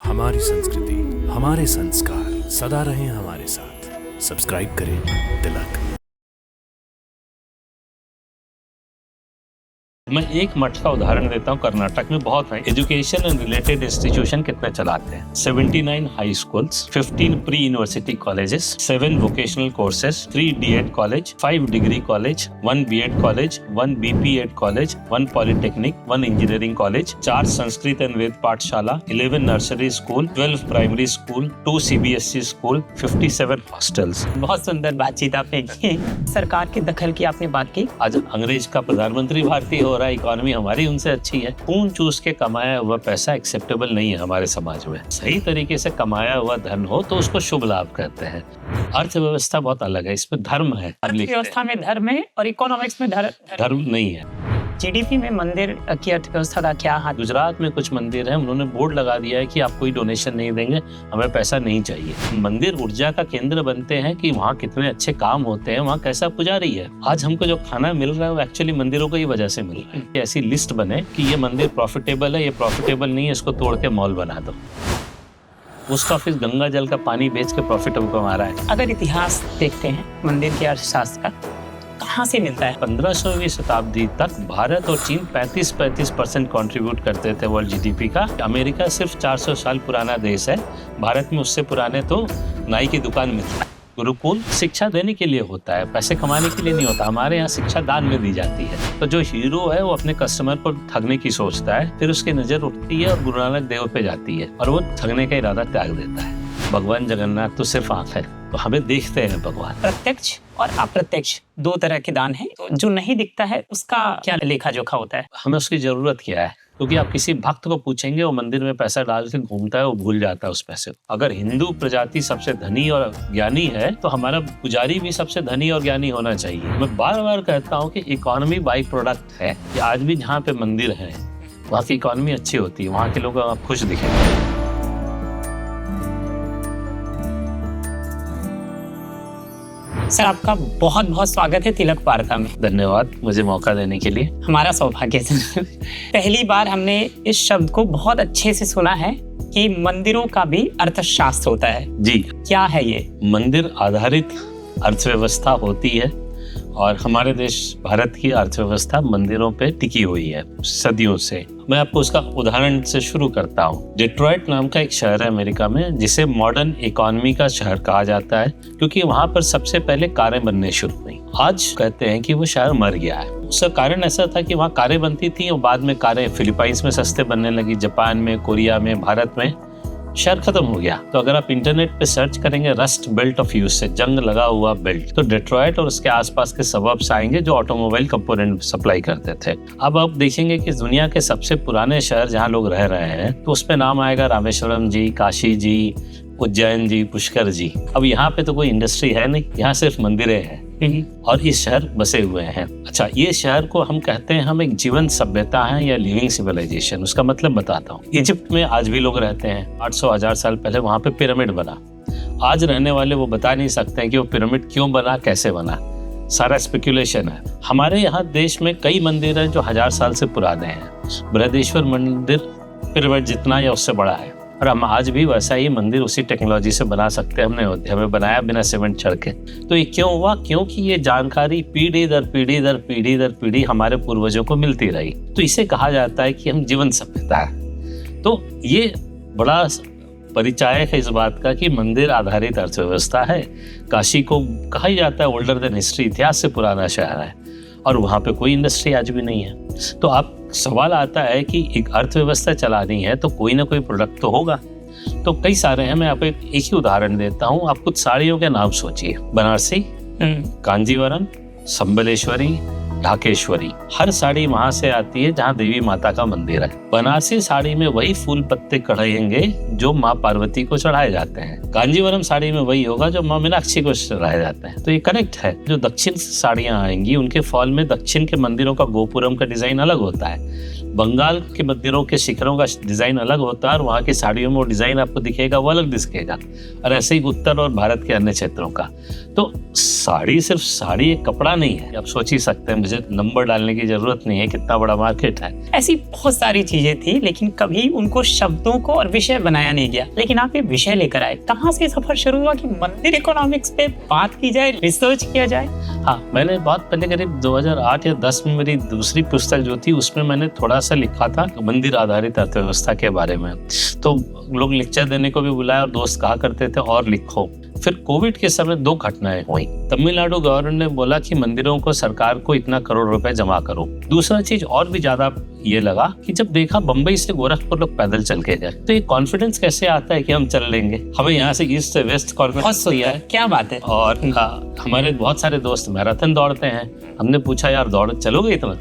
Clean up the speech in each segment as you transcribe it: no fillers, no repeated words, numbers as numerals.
हमारी संस्कृति, हमारे संस्कार सदा रहें हमारे साथ। सब्सक्राइब करें तिलक। मैं एक मठ का उदाहरण देता हूँ। कर्नाटक में बहुत है। एजुकेशन एंड रिलेटेड इंस्टीट्यूशन कितने चलाते हैं? 79 high schools, 15 pre university colleges, 7 vocational courses, 3 D.Ed college, 5 degree college, 1 B.Ed college, 1 B.P.Ed college, 1 polytechnic, 1 engineering college, 4 Sanskrit and Veda pathshala, 11 nursery school, 12 primary school, 2 CBSE school, 57 hostels. बहुत सुंदर बातचीत आपने की। सरकार के दखल की आपने बात की। आज अंग्रेज का प्रधानमंत्री भारतीय हो रहा है, इकोनॉमी हमारी उनसे अच्छी है। खून चूस के कमाया हुआ पैसा एक्सेप्टेबल नहीं है हमारे समाज में। सही तरीके से कमाया हुआ धन हो तो उसको शुभ लाभ कहते हैं। अर्थव्यवस्था बहुत अलग है, इसमें धर्म है। अर्थव्यवस्था में धर्म है और इकोनॉमिक्स में धर्म नहीं है। GDP में मंदिर की अर्थव्यवस्था का क्या हाथ? गुजरात में कुछ मंदिर हैं, उन्होंने बोर्ड लगा दिया है कि आप कोई डोनेशन नहीं देंगे, हमें पैसा नहीं चाहिए। मंदिर ऊर्जा का केंद्र बनते हैं कि वहाँ कितने अच्छे काम होते हैं, वहाँ कैसा पुजारी है। आज हमको जो खाना मिल रहा है वो एक्चुअली मंदिरों की वजह से मिल रहा है। ऐसी लिस्ट बने कि ये मंदिर प्रॉफिटेबल है, ये प्रॉफिटेबल नहीं है, इसको तोड़ के मॉल बना दो। उसका ऑफिस गंगा जल का पानी बेच के प्रॉफिट कमा रहा है। अगर इतिहास देखते हैं मंदिर के अर्थशास्त्र का, कहाँ से मिलता है? 15वीं शताब्दी तक भारत और चीन 35% कंट्रीब्यूट करते थे वर्ल्ड GDP का। अमेरिका सिर्फ 400 साल पुराना देश है। भारत में उससे पुराने तो नाई की दुकान में था। गुरुकुल शिक्षा देने के लिए होता है, पैसे कमाने के लिए नहीं होता। हमारे यहाँ शिक्षा दान में दी जाती है। तो जो हीरो है वो अपने कस्टमर को ठगने की सोचता है, फिर उसकी नजर उठती है और गुरु नानक देव पे जाती है और वो ठगने का इरादा त्याग देता है। भगवान जगन्नाथ तो सिर्फ आंख है, तो हमें देखते हैं भगवान। प्रत्यक्ष और अप्रत्यक्ष दो तरह के दान है। तो जो नहीं दिखता है उसका क्या लेखा जोखा होता है? हमें उसकी जरूरत क्या है? क्योंकि आप किसी भक्त को पूछेंगे, वो मंदिर में पैसा डाल के घूमता है, वो भूल जाता है उस पैसे को। अगर हिंदू प्रजाति सबसे धनी और ज्ञानी है तो हमारा पुजारी भी सबसे धनी और ज्ञानी होना चाहिए। मैं बार बार कहता हूँ कि इकोनॉमी बाई प्रोडक्ट है। कि आज भी जहाँ पे मंदिर है वहाँ की इकोनॉमी अच्छी होती है, वहाँ के लोग आप खुश दिखेंगे। सर, आपका बहुत बहुत स्वागत है तिलक वार्ता में। धन्यवाद मुझे मौका देने के लिए। हमारा सौभाग्य है। पहली बार हमने इस शब्द को बहुत अच्छे से सुना है कि मंदिरों का भी अर्थशास्त्र होता है। जी, क्या है ये? मंदिर आधारित अर्थव्यवस्था होती है और हमारे देश भारत की अर्थव्यवस्था मंदिरों पे टिकी हुई है सदियों से। मैं आपको उसका उदाहरण से शुरू करता हूँ। डिट्रॉइट नाम का एक शहर है अमेरिका में, जिसे मॉडर्न इकोनॉमी का शहर कहा जाता है, क्योंकि वहाँ पर सबसे पहले कारें बनने शुरू हुई। आज कहते हैं कि वो शहर मर गया है। उसका कारण ऐसा था कि वहाँ कारें बनती थी और बाद में कारें फिलीपाइंस में सस्ते बनने लगी, जापान में, कोरिया में, भारत में। शहर खत्म हो गया। तो अगर आप इंटरनेट पे सर्च करेंगे रस्ट बेल्ट ऑफ यूज से, जंग लगा हुआ बेल्ट, तो डिट्रॉइट और उसके आसपास के सबर्ब्स आएंगे जो ऑटोमोबाइल कंपोनेंट सप्लाई करते थे। अब आप देखेंगे कि दुनिया के सबसे पुराने शहर जहाँ लोग रह रहे हैं तो उसमें नाम आएगा रामेश्वरम जी, काशी जी, उज्जैन जी, पुष्कर जी। अब यहाँ पे तो कोई इंडस्ट्री है नहीं, यहाँ सिर्फ मंदिरें हैं और इस शहर बसे हुए हैं। अच्छा, ये शहर को हम कहते हैं हम एक जीवंत सभ्यता है या लिविंग सिविलाइजेशन। उसका मतलब बताता हूँ। इजिप्ट में आज भी लोग रहते हैं। 800-1000 साल पहले वहाँ पे पिरामिड बना। आज रहने वाले वो बता नहीं सकते हैं कि वो पिरामिड क्यों बना, कैसे बना। सारा स्पेकुलेशन है। हमारे यहाँ देश में कई मंदिर हैं जो 1000 साल से पुराने हैं। बृहदेश्वर मंदिर पिरामिड जितना या उससे बड़ा है और हम आज भी वैसा ही मंदिर उसी टेक्नोलॉजी से बना सकते हैं। हमने अयोध्या में बनाया बिना सीमेंट छड़ के। तो ये क्यों हुआ? क्योंकि ये जानकारी पीढ़ी दर पीढ़ी दर पीढ़ी दर पीढ़ी हमारे पूर्वजों को मिलती रही। तो इसे कहा जाता है कि हम जीवन सभ्यता है। तो ये बड़ा परिचायक है इस बात का कि मंदिर आधारित अर्थव्यवस्था है। काशी को कहा जाता है ओल्डर देन हिस्ट्री, इतिहास से पुराना शहर है और वहाँ पे कोई इंडस्ट्री आज भी नहीं है। तो आप सवाल आता है कि एक अर्थव्यवस्था चलानी है तो कोई ना कोई प्रोडक्ट तो होगा। तो कई सारे हैं। मैं आपको एक ही उदाहरण देता हूँ। आप कुछ साड़ियों के नाम सोचिए। बनारसी, कांजीवरम, संबलेश्वरी, ढाकेश्वरी। हर साड़ी वहां से आती है जहाँ देवी माता का मंदिर है। बनारसी साड़ी में वही फूल पत्ते कढ़ाएंगे जो माँ पार्वती को चढ़ाए जाते हैं। कांजीवरम साड़ी में वही होगा जो माँ मीनाक्षी को चढ़ाए जाते हैं। तो ये करेक्ट है। जो दक्षिण साड़ियाँ आएंगी उनके फॉल में दक्षिण के मंदिरों का गोपुरम का डिजाइन अलग होता है। बंगाल के मंदिरों के शिखरों का डिजाइन अलग होता है और वहाँ की साड़ियों में वो डिजाइन आपको दिखेगा, वो अलग दिखेगा। और ऐसे ही उत्तर और भारत के अन्य क्षेत्रों का। तो साड़ी सिर्फ साड़ी एक कपड़ा नहीं है। आप सोच ही सकते हैं, मुझे नंबर डालने की जरूरत नहीं है, कितना बड़ा मार्केट है। ऐसी बहुत सारी चीजें थी, लेकिन कभी उनको शब्दों को और विषय बनाया नहीं गया। लेकिन आप ये विषय लेकर आए, कहाँ से सफर शुरू हुआ कि मंदिर इकोनॉमिक्स पे बात की जाए, रिसर्च किया जाए? हाँ, मैंने बहुत पहले करीब 2008 या 10 में मेरी दूसरी पुस्तक जो थी उसमें मैंने थोड़ा सा लिखा था मंदिर आधारित अर्थव्यवस्था के बारे में। तो लोग लेक्चर देने को भी बुलाया और दोस्त कहा करते थे और लिखो। फिर कोविड के समय 2 घटनाएं हुई। तमिलनाडु गवर्नर ने बोला कि मंदिरों को सरकार को इतना करोड़ रुपए जमा करो। दूसरा चीज और भी ज्यादा ये लगा कि जब देखा बंबई से गोरखपुर लोग पैदल चल के गए, तो ये कॉन्फिडेंस कैसे आता है कि हम चल लेंगे। हमें यहाँ से ईस्ट से वेस्ट कॉन्फिडेंस दिया है। क्या बात है। और हमारे बहुत सारे दोस्त मैराथन दौड़ते हैं। हमने पूछा यार दौड़ चलोगे इतना?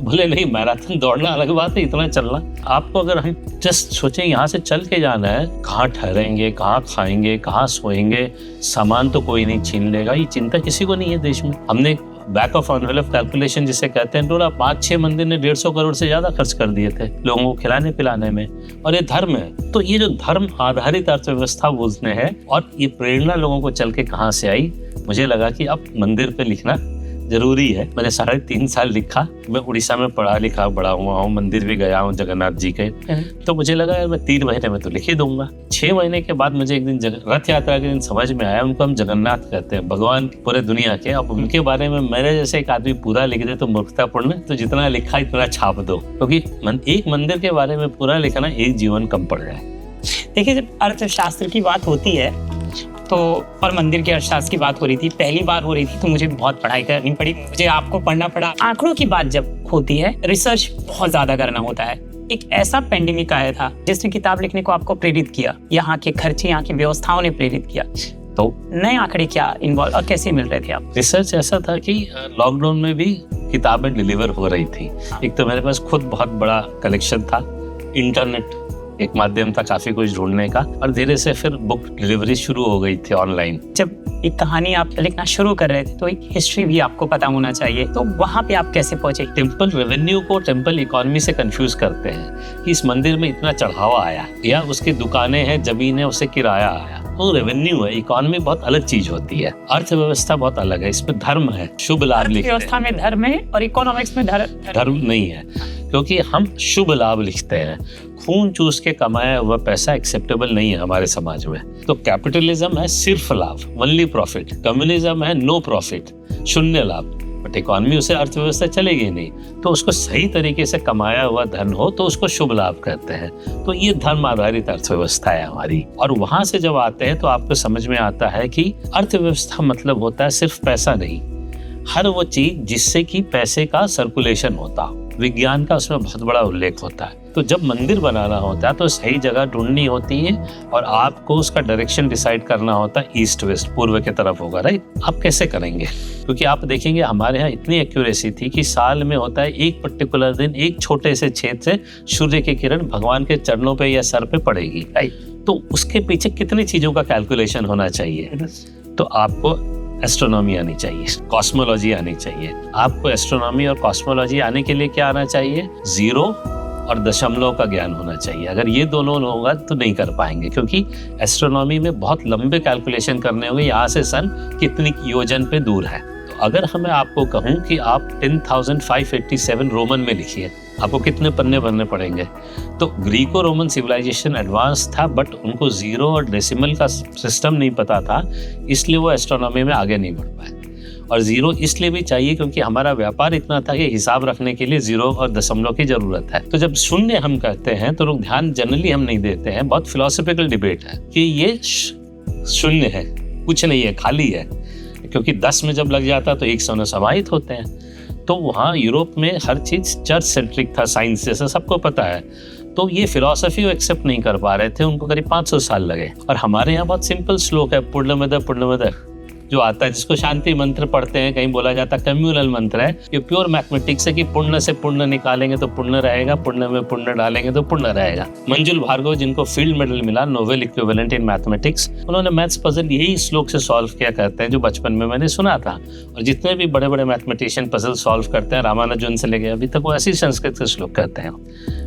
बोले नहीं, मैराथन दौड़ना अलग बात है, इतना चलना। आपको अगर हम जस्ट सोचें यहाँ से चल के जाना है, कहाँ ठहरेंगे, कहाँ खाएंगे, कहाँ सोएंगे, सामान तो कोई नहीं छीन लेगा, ये चिंता किसी को नहीं है देश में। हमने बैक ऑफ एनवेलप कैलकुलेशन जिसे कहते हैं, टोला 5-6 मंदिर ने 150 करोड़ से ज्यादा खर्च कर दिए थे लोगों को खिलाने पिलाने में। और ये धर्म है। तो ये जो धर्म आधारित अर्थव्यवस्था बोलते हैं, और ये प्रेरणा लोगों को चल के कहाँ से आई, मुझे लगा कि अब मंदिर पे लिखना जरूरी है। मैंने 3.5 साल लिखा। मैं उड़ीसा में पढ़ा लिखा बड़ा हुआ हूँ, मंदिर भी गया हूँ जगन्नाथ जी के। तो मुझे लगा यार मैं 3 महीने में तो लिख ही दूंगा। 6 महीने के बाद मुझे एक दिन रथ यात्रा के दिन समझ में आया, उनको हम जगन्नाथ कहते हैं, भगवान पूरे दुनिया के। अब उनके बारे में मेरे जैसे एक आदमी पूरा लिख दे तो मूर्खतापूर्ण। तो जितना लिखा इतना छाप दो, क्योंकि एक मंदिर के बारे में पूरा लिखना एक जीवन कम पड़ जाए। देखिए, जब अर्थशास्त्र की बात होती है तो, और मंदिर के अर्थशास्त्र की बात हो रही थी, पहली बार हो रही थी, तो मुझे बहुत पढ़ाई करनी पड़ी, मुझे आपको पढ़ना पड़ा। आंकड़ों की बात जब होती है, रिसर्च बहुत ज्यादा करना होता है। एक ऐसा पेंडेमिक आया था जिसने किताब लिखने को आपको प्रेरित किया, यहाँ के खर्चे, यहाँ की व्यवस्थाओं ने प्रेरित किया। तो नए आंकड़े क्या इन्वॉल्व और कैसे मिल रहे थे आप? रिसर्च ऐसा था कि लॉकडाउन में भी किताबें डिलीवर हो रही थी। एक तो मेरे पास खुद बहुत बड़ा कलेक्शन था, इंटरनेट एक माध्यम था काफी कुछ ढूंढने का, और धीरे से फिर बुक डिलीवरी शुरू हो गई थी ऑनलाइन। जब एक कहानी आप लिखना शुरू कर रहे थे तो एक हिस्ट्री भी आपको पता होना चाहिए, तो वहाँ पे आप कैसे पहुंचे? टेम्पल रेवेन्यू को टेम्पल इकोनॉमी से कंफ्यूज करते हैं कि इस मंदिर में इतना चढ़ावा आया, या उसकी दुकानें हैं, जमीन है, उसे किराया आया। तो रेवेन्यू है, इकोनॉमी बहुत अलग चीज होती है, अर्थव्यवस्था बहुत अलग है। इसमें धर्म है, शुभ लाभ लिखते हैं। अर्थव्यवस्था में धर्म है और इकोनॉमिक्स में धर्म नहीं है, क्योंकि हम शुभ लाभ लिखते हैं। खून चूस के कमाया हुआ पैसा एक्सेप्टेबल नहीं है हमारे समाज में। तो कैपिटलिज्म है सिर्फ लाभ, ओनली प्रॉफिट। कम्युनिज्म है नो प्रॉफिट, शून्य लाभ। बट इकोनॉमी, उसे अर्थव्यवस्था चलेगी नहीं। तो उसको सही तरीके से कमाया हुआ धन हो तो उसको शुभ लाभ कहते हैं। तो ये धर्म आधारित अर्थव्यवस्था है हमारी। और वहां से जब आते हैं तो आपको समझ में आता है कि अर्थव्यवस्था मतलब होता है सिर्फ पैसा नहीं, हर वो चीज जिससे कि पैसे का सर्कुलेशन होता हो। विज्ञान का उसमें बहुत बड़ा उल्लेख होता है। तो जब मंदिर बनाना होता है तो सही जगह ढूंढनी होती है, और आपको उसका डायरेक्शन डिसाइड करना होता है, ईस्ट वेस्ट, पूर्व की तरफ होगा, राइट? आप कैसे करेंगे? क्योंकि आप देखेंगे हमारे यहाँ इतनी एक्यूरेसी थी कि साल में होता है एक पर्टिकुलर दिन, एक छोटे से छेद से सूर्य की किरण भगवान के चरणों पे या सर पे पड़ेगी, राइट? तो उसके पीछे कितनी चीजों का कैलकुलेशन होना चाहिए। तो आपको एस्ट्रोनॉमी आनी चाहिए, कॉस्मोलॉजी आनी चाहिए। आपको एस्ट्रोनॉमी और कॉस्मोलॉजी आने के लिए क्या आना चाहिए? 0 और दशमलव का ज्ञान होना चाहिए। अगर ये दोनों होगा तो नहीं कर पाएंगे, क्योंकि एस्ट्रोनॉमी में बहुत लंबे कैलकुलेशन करने होंगे, यहाँ से सन कितनी योजन पे दूर है। तो अगर मैं आपको कहूँ कि आप 10,587 रोमन में लिखिए, आपको कितने पन्ने भरने पड़ेंगे? तो ग्रीको रोमन सिविलाइजेशन एडवांस था, बट उनको 0 और डेसिमल का सिस्टम नहीं पता था, इसलिए वो एस्ट्रोनॉमी में आगे नहीं बढ़ पाए। और 0 इसलिए भी चाहिए क्योंकि हमारा व्यापार इतना था कि हिसाब रखने के लिए 0 और दशमलव की जरूरत है। तो जब शून्य हम कहते हैं तो लोग ध्यान जनरली हम नहीं देते हैं। बहुत फिलोसॉफिकल डिबेट है कि ये शून्य है, कुछ नहीं है, खाली है, क्योंकि 10 में जब लग जाता तो 100 में समाहित होते हैं। तो वहाँ यूरोप में हर चीज चर्च सेंट्रिक था, साइंस जैसा सबको पता है। तो ये फिलॉसफी वो एक्सेप्ट नहीं कर पा रहे थे, उनको करीब 500 साल लगे। और हमारे यहाँ बहुत सिंपल श्लोक है, पूर्णमद पूर्णमद जो आता है, जिसको शांति मंत्र पढ़ते हैं, कहीं बोला जाता है कम्युनल मंत्र है, ये प्योर मैथमेटिक्स है कि पुण्य से पुण्य निकालेंगे तो पुण्य रहेगा, पुण्य में पुण्य डालेंगे तो पुण्य रहेगा। मंजुल भार्गव, जिनको फील्ड मेडल मिला नोबेल इक्विवेलेंट इन मैथमेटिक्स, उन्होंने मैथ्स पजल यही श्लोक से सॉल्व किया करते हैं, जो बचपन में मैंने सुना था। और जितने भी बड़े बड़े मैथमेटिशियन पजल सॉल्व करते हैं, रामानुजन से लेके अभी तक, वो ऐसी संस्कृत के श्लोक करते हैं।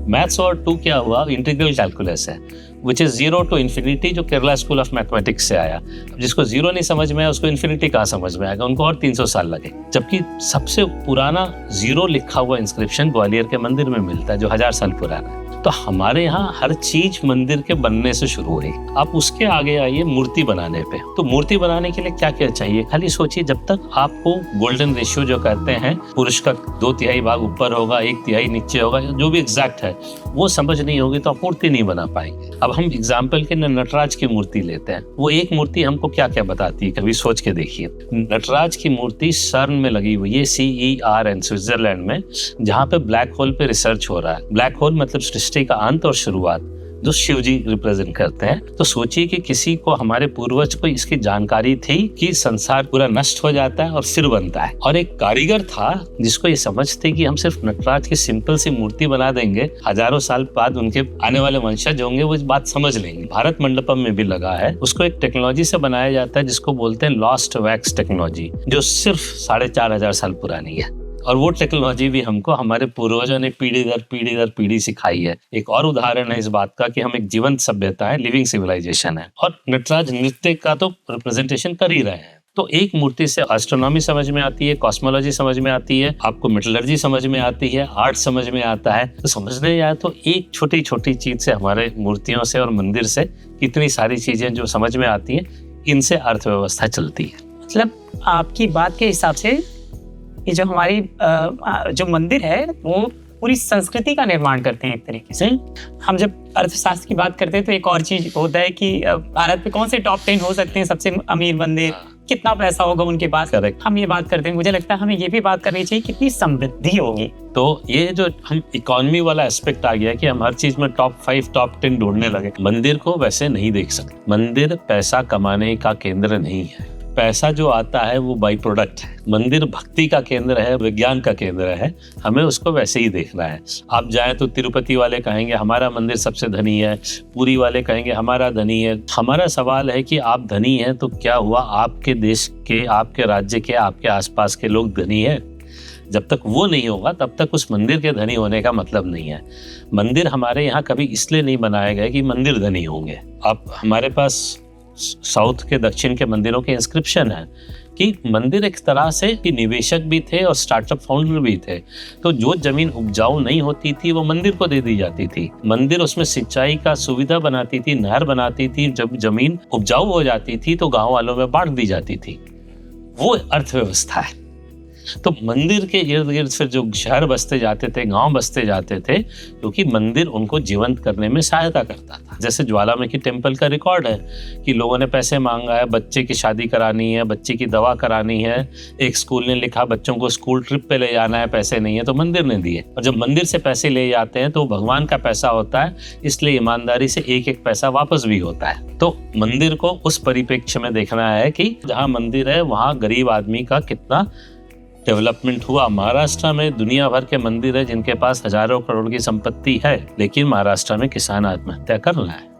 मैथ्स और 2 क्या हुआ, इंटीग्रल कैलकुलस है, विच इज 0 to infinity, जो केरला स्कूल ऑफ मैथमेटिक्स से आया। जिसको 0 नहीं समझ में आया, उसको इन्फिनिटी कहाँ समझ में आएगा, उनको और 300 साल लगे। जबकि सबसे पुराना 0 लिखा हुआ इंस्क्रिप्शन ग्वालियर के मंदिर में मिलता है, जो 1000 साल पुराना है। तो हमारे यहाँ हर चीज मंदिर के बनने से शुरू हुई। आप उसके आगे आइए मूर्ति बनाने पे। तो मूर्ति बनाने के लिए क्या क्या चाहिए, खाली सोचिए। जब तक आपको गोल्डन रेशियो जो कहते हैं, पुरुष का 2/3 भाग ऊपर होगा, 1/3 नीचे होगा, जो भी एग्जैक्ट है, वो समझ नहीं होगी तो आप मूर्ति नहीं बना पाएंगे। अब हम एग्जाम्पल के नटराज की मूर्ति लेते हैं। वो एक मूर्ति हमको क्या क्या बताती है, कभी सोच के देखिए। नटराज की मूर्ति सर्न में लगी हुई है, CERN, स्विट्जरलैंड में, जहाँ पे ब्लैक होल पे रिसर्च हो रहा है। ब्लैक होल मतलब सृष्टि का अंत और शुरुआत, जो शिव जी रिप्रेजेंट करते हैं। तो सोचिए कि किसी को, हमारे पूर्वज को इसकी जानकारी थी कि संसार पूरा नष्ट हो जाता है और फिर बनता है। और एक कारीगर था जिसको ये समझ थी कि हम सिर्फ नटराज की सिंपल सी मूर्ति बना देंगे, हजारों साल बाद उनके आने वाले वंशज होंगे, वो इस बात समझ लेंगे। भारत मंडपम में भी लगा है, उसको एक टेक्नोलॉजी से बनाया जाता है जिसको बोलते हैं लॉस्ट वैक्स टेक्नोलॉजी, जो सिर्फ 4500 साल पुरानी है। और वो टेक्नोलॉजी भी हमको हमारे पूर्वजों ने पीढ़ी दर पीढ़ी सिखाई है। एक और उदाहरण है इस बात का कि हम एक जीवंत सभ्यता है, लिविंग सिविलाइजेशन है, और नटराज नृत्य का तो रिप्रेजेंटेशन कर ही रहे हैं। तो एक मूर्ति से एस्ट्रोनॉमी समझ में आती है, कॉस्मोलॉजी समझ में आती है, आपको मेटलर्जी समझ में आती है, आर्ट समझ में आता है। तो समझने जाए तो एक छोटी छोटी चीज से, हमारे मूर्तियों से और मंदिर से कितनी सारी चीजें जो समझ में आती हैं, इनसे अर्थव्यवस्था चलती है। मतलब आपकी बात के हिसाब से ये जो हमारी जो मंदिर है, वो पूरी संस्कृति का निर्माण करते हैं एक तरीके से। हम जब अर्थशास्त्र की बात करते हैं तो एक और चीज होता है कि भारत में कौन से टॉप 10 हो सकते हैं सबसे अमीर मंदिर, कितना पैसा होगा उनके पास। Correct. हम ये बात करते हैं, मुझे लगता है हमें ये भी बात करनी चाहिए कितनी समृद्धि होगी। तो ये जो हम इकोनॉमी वाला एस्पेक्ट आ गया कि हम हर चीज में टॉप 5 टॉप 10 ढूंढने लगे। मंदिर को वैसे नहीं देख सकते। मंदिर पैसा कमाने का केंद्र नहीं है। पैसा जो आता है वो बाई प्रोडक्ट है। मंदिर भक्ति का केंद्र है, विज्ञान का केंद्र है, हमें उसको वैसे ही देखना है। आप जाएं तो तिरुपति वाले कहेंगे हमारा मंदिर सबसे धनी है, पुरी वाले कहेंगे हमारा धनी है। हमारा सवाल है कि आप धनी हैं तो क्या हुआ, आपके देश के, आपके राज्य के, आपके आसपास के लोग धनी है? जब तक वो नहीं होगा तब तक उस मंदिर के धनी होने का मतलब नहीं है। मंदिर हमारे यहाँ कभी इसलिए नहीं बनाए गए कि मंदिर धनी होंगे। आप हमारे पास साउथ के, दक्षिण के मंदिरों के इंस्क्रिप्शन है कि मंदिर एक तरह से कि निवेशक भी थे और स्टार्टअप फाउंडर भी थे। तो जो जमीन उपजाऊ नहीं होती थी वो मंदिर को दे दी जाती थी। मंदिर उसमें सिंचाई का सुविधा बनाती थी, नहर बनाती थी। जब जमीन उपजाऊ हो जाती थी तो गांव वालों में बांट दी जाती थी। वो अर्थव्यवस्था है। तो मंदिर के इर्द गिर्द फिर जो शहर बसते जाते थे, गांव बसते जाते थे, क्योंकि मंदिर उनको जीवंत करने में सहायता करता था। जैसे ज्वालामुखी टेम्पल का रिकॉर्ड है कि लोगों ने पैसे मांगा है, बच्चे की शादी करानी है, बच्चे की दवा करानी है। एक स्कूल ने लिखा बच्चों को स्कूल ट्रिप पे ले जाना है, पैसे नहीं है तो मंदिर ने दिए। और जब मंदिर से पैसे ले जाते हैं तो भगवान का पैसा होता है, इसलिए ईमानदारी से एक एक पैसा वापस भी होता है। तो मंदिर को उस परिप्रेक्ष्य में देखना है कि जहाँ मंदिर है वहाँ गरीब आदमी का कितना डेवलपमेंट हुआ। महाराष्ट्र में दुनिया भर के मंदिर है जिनके पास हजारों करोड़ की संपत्ति है, लेकिन महाराष्ट्र में किसान आत्महत्या कर रहा है।